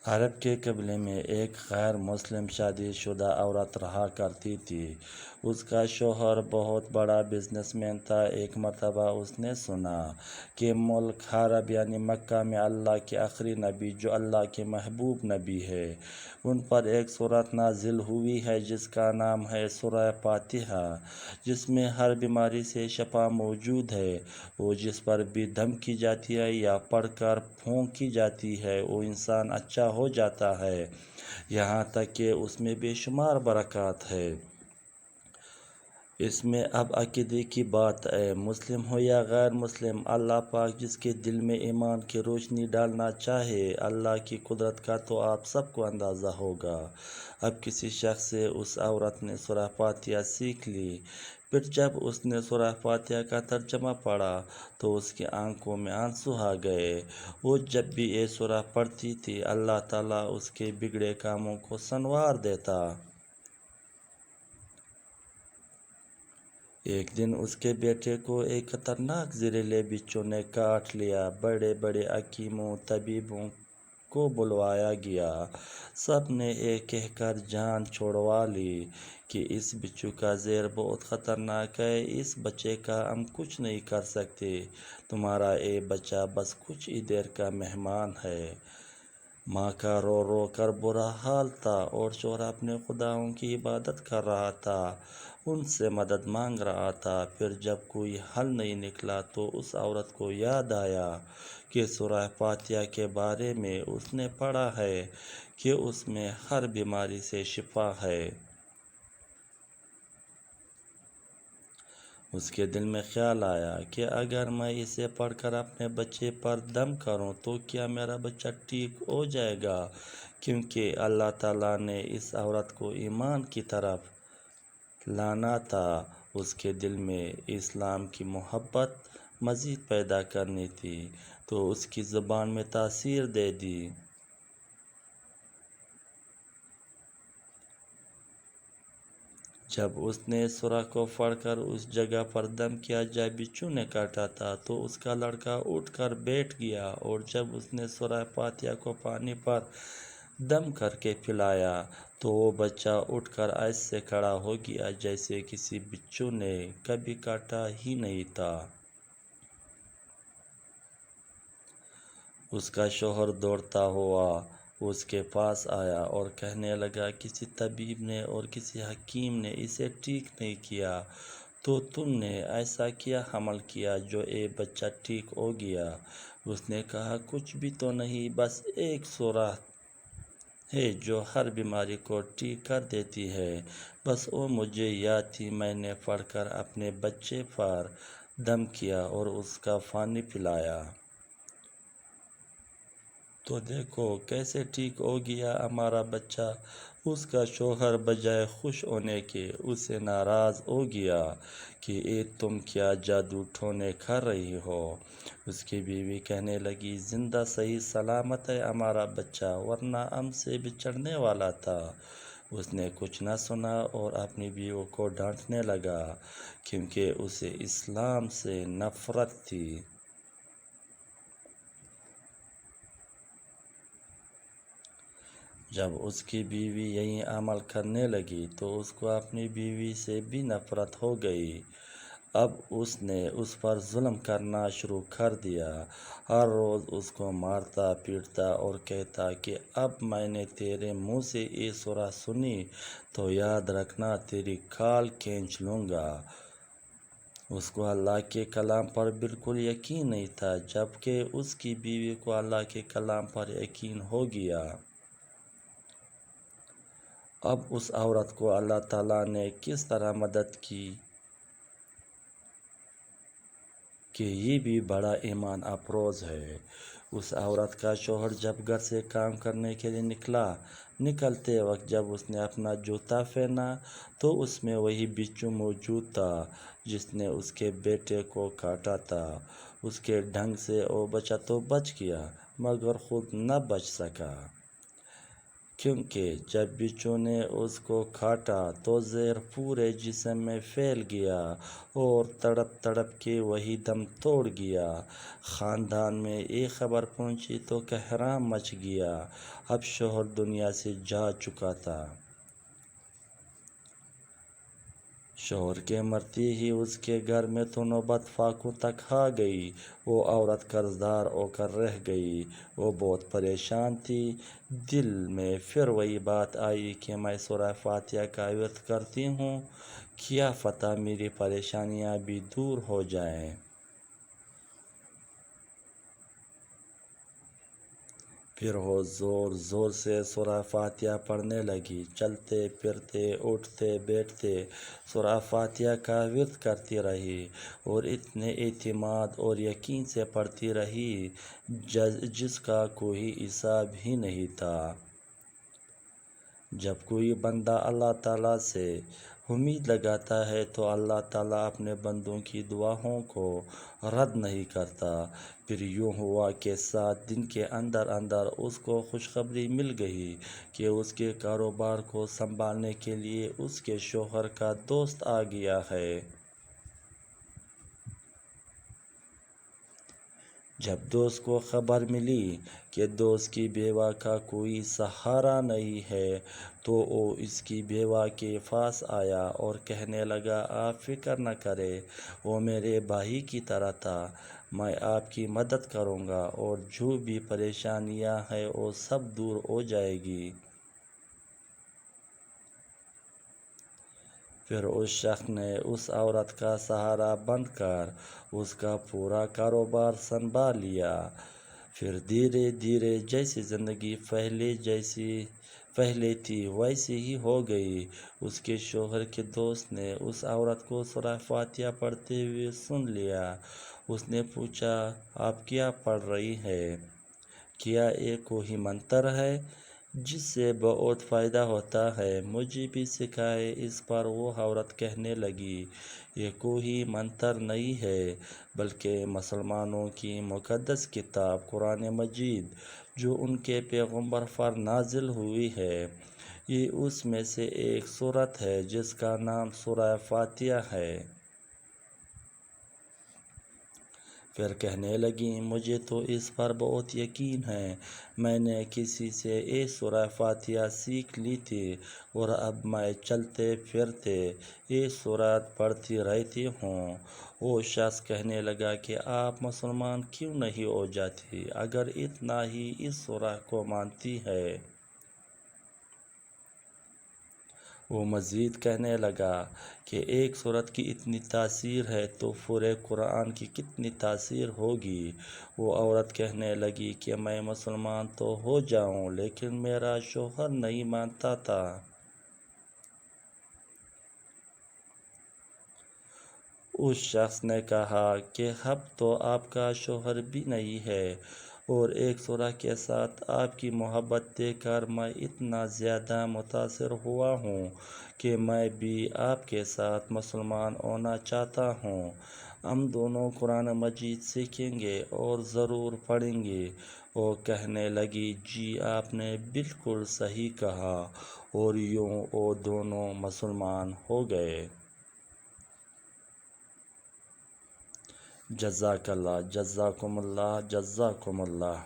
عرب کے قبیلے میں ایک غیر مسلم شادی شدہ عورت رہا کرتی تھی۔ اس کا شوہر بہت بڑا بزنس مین تھا۔ ایک مرتبہ اس نے سنا کہ ملک عرب یعنی مکہ میں اللہ کے آخری نبی جو اللہ کے محبوب نبی ہے، ان پر ایک سورت نازل ہوئی ہے جس کا نام ہے سورہ فاتحہ، جس میں ہر بیماری سے شفا موجود ہے۔ وہ جس پر بھی دم کی جاتی ہے یا پڑھ کر پھونکی جاتی ہے وہ انسان اچھا ہو جاتا ہے، یہاں تک کہ اس میں بے شمار برکات ہے۔ اس میں اب عقیدے کی بات ہے، مسلم ہو یا غیر مسلم، اللہ پاک جس کے دل میں ایمان کی روشنی ڈالنا چاہے۔ اللہ کی قدرت کا تو آپ سب کو اندازہ ہوگا۔ اب کسی شخص سے اس عورت نے سورہ فاتحہ سیکھ لی، پھر جب اس نے سورہ فاتحہ کا ترجمہ پڑھا تو اس کی آنکھوں میں آنسو آ گئے۔ وہ جب بھی یہ سورہ پڑھتی تھی اللہ تعالیٰ اس کے بگڑے کاموں کو سنوار دیتا۔ ایک دن اس کے بیٹے کو ایک خطرناک زہریلے بچھو نے کاٹ لیا۔ بڑے بڑے حکیموں طبیبوں کو بلوایا گیا، سب نے یہ کہہ کر جان چھڑوا لی کہ اس بچھو کا زہر بہت خطرناک ہے، اس بچے کا ہم کچھ نہیں کر سکتے، تمہارا یہ بچہ بس کچھ ہی دیر کا مہمان ہے۔ ماں کا رو رو کر برا حال تھا اور شوہر اپنے خداؤں کی عبادت کر رہا تھا، ان سے مدد مانگ رہا تھا۔ پھر جب کوئی حل نہیں نکلا تو اس عورت کو یاد آیا کہ سورہ فاتحہ کے بارے میں اس نے پڑھا ہے کہ اس میں ہر بیماری سے شفا ہے۔ اس کے دل میں خیال آیا کہ اگر میں اسے پڑھ کر اپنے بچے پر دم کروں تو کیا میرا بچہ ٹھیک ہو جائے گا، کیونکہ اللہ تعالیٰ نے اس عورت کو ایمان کی طرف لانا تھا، اس کے دل میں اسلام کی محبت مزید پیدا کرنی تھی، تو اس کی زبان میں تاثیر دے دی۔ جب اس نے سورہ کو پڑھ کر اس جگہ پر دم کیا جہاں بچھو نے کاٹا تھا تو اس کا لڑکا اٹھ کر بیٹھ گیا، اور جب اس نے سورہ فاتحہ کو پانی پر دم کر کے پلایا تو وہ بچہ اٹھ کر ایسے کھڑا ہو گیا جیسے کسی بچھو نے کبھی کاٹا ہی نہیں تھا۔ اس کا شوہر دوڑتا ہوا اس کے پاس آیا اور کہنے لگا کسی طبیب نے اور کسی حکیم نے اسے ٹھیک نہیں کیا، تو تم نے ایسا کیا عمل کیا جو یہ بچہ ٹھیک ہو گیا؟ اس نے کہا کچھ بھی تو نہیں، بس ایک سورہ ہے جو ہر بیماری کو ٹھیک کر دیتی ہے، بس وہ مجھے یاد تھی، میں نے پڑھ کر اپنے بچے پر دم کیا اور اس کا پانی پلایا، تو دیکھو کیسے ٹھیک ہو گیا ہمارا بچہ۔ اس کا شوہر بجائے خوش ہونے کے اس سے ناراض ہو گیا کہ یہ تم کیا جادو ٹونے کر رہی ہو۔ اس کی بیوی کہنے لگی زندہ صحیح سلامت ہے ہمارا بچہ، ورنہ ہم سے بچھڑنے والا تھا۔ اس نے کچھ نہ سنا اور اپنی بیوی کو ڈانٹنے لگا کیونکہ اسے اسلام سے نفرت تھی۔ جب اس کی بیوی یہی عمل کرنے لگی تو اس کو اپنی بیوی سے بھی نفرت ہو گئی۔ اب اس نے اس پر ظلم کرنا شروع کر دیا، ہر روز اس کو مارتا پیٹتا اور کہتا کہ اب میں نے تیرے منہ سے یہ سورہ سنی تو یاد رکھنا تیری کھال کھینچ لوں گا۔ اس کو اللہ کے کلام پر بالکل یقین نہیں تھا، جبکہ اس کی بیوی کو اللہ کے کلام پر یقین ہو گیا۔ اب اس عورت کو اللہ تعالیٰ نے کس طرح مدد کی کہ یہ بھی بڑا ایمان افروز ہے۔ اس عورت کا شوہر جب گھر سے کام کرنے کے لیے نکلتے وقت جب اس نے اپنا جوتا پہنا تو اس میں وہی بچھو موجود تھا جس نے اس کے بیٹے کو کاٹا تھا۔ اس کے ڈھنگ سے وہ بچہ تو بچ گیا مگر خود نہ بچ سکا، کیونکہ جب بچھو نے اس کو کاٹا تو زہر پورے جسم میں پھیل گیا اور تڑپ تڑپ کے وہی دم توڑ گیا۔ خاندان میں ایک خبر پہنچی تو کہرام مچ گیا۔ اب شوہر دنیا سے جا چکا تھا۔ شوہر کے مرتے ہی اس کے گھر میں تو نوبت فاقوں تک آ گئی۔ وہ عورت قرض دار ہو کر رہ گئی۔ وہ بہت پریشان تھی۔ دل میں پھر وہی بات آئی کہ میں سورہ فاتحہ کا ورد کرتی ہوں، کیا پتہ میری پریشانیاں بھی دور ہو جائیں۔ پھر وہ زور زور سے سورہ فاتحہ پڑھنے لگی۔ چلتے پھرتے اٹھتے بیٹھتے سورہ فاتحہ کا ورد کرتی رہی اور اتنے اعتماد اور یقین سے پڑھتی رہی جس کا کوئی حساب ہی نہیں تھا۔ جب کوئی بندہ اللہ تعالیٰ سے امید لگاتا ہے تو اللہ تعالیٰ اپنے بندوں کی دعاؤں کو رد نہیں کرتا۔ پھر یوں ہوا کہ 7 دن کے اندر اندر اس کو خوشخبری مل گئی کہ اس کے کاروبار کو سنبھالنے کے لیے اس کے شوہر کا دوست آ گیا ہے۔ جب دوست کو خبر ملی کہ دوست کی بیوہ کا کوئی سہارا نہیں ہے تو وہ اس کی بیوہ کے پاس آیا اور کہنے لگا، آپ فکر نہ کریں، وہ میرے بھائی کی طرح تھا، میں آپ کی مدد کروں گا اور جو بھی پریشانیاں ہیں وہ سب دور ہو جائے گی۔ پھر اس شخص نے اس عورت کا سہارا بن کر اس کا پورا کاروبار سنبھال لیا۔ پھر دھیرے دھیرے جیسی زندگی پہلے تھی ویسی ہی ہو گئی۔ اس کے شوہر کے دوست نے اس عورت کو سورہ فاتحہ پڑھتے ہوئے سن لیا۔ اس نے پوچھا، آپ کیا پڑھ رہی ہیں؟ کیا یہ کوئی منتر ہے؟ جس سے بہت فائدہ ہوتا ہے، مجھے بھی سکھائیں۔ اس پر وہ عورت کہنے لگی، یہ کوئی منتر نہیں ہے بلکہ مسلمانوں کی مقدس کتاب قرآن مجید جو ان کے پیغمبر پر نازل ہوئی ہے، یہ اس میں سے ایک سورت ہے جس کا نام سورہ فاتحہ ہے۔ پھر کہنے لگی، مجھے تو اس پر بہت یقین ہے، میں نے کسی سے یہ سورہ فاتحہ سیکھ لی تھی اور اب میں چلتے پھرتے یہ سورت پڑھتی رہتی ہوں۔ وہ شخص کہنے لگا کہ آپ مسلمان کیوں نہیں ہو جاتی اگر اتنا ہی اس سورہ کو مانتی ہے؟ وہ مزید کہنے لگا کہ ایک سورت کی اتنی تاثیر ہے تو پورے قرآن کی کتنی تاثیر ہوگی؟ وہ عورت کہنے لگی کہ میں مسلمان تو ہو جاؤں لیکن میرا شوہر نہیں مانتا تھا۔ اس شخص نے کہا کہ اب تو آپ کا شوہر بھی نہیں ہے اور ایک سورہ کے ساتھ آپ کی محبت دیکھ کر میں اتنا زیادہ متاثر ہوا ہوں کہ میں بھی آپ کے ساتھ مسلمان ہونا چاہتا ہوں۔ ہم دونوں قرآن مجید سیکھیں گے اور ضرور پڑھیں گے۔ وہ کہنے لگی، جی آپ نے بالکل صحیح کہا، اور یوں وہ دونوں مسلمان ہو گئے۔ جزاک اللہ، جزاکم اللہ، جزاکم اللہ۔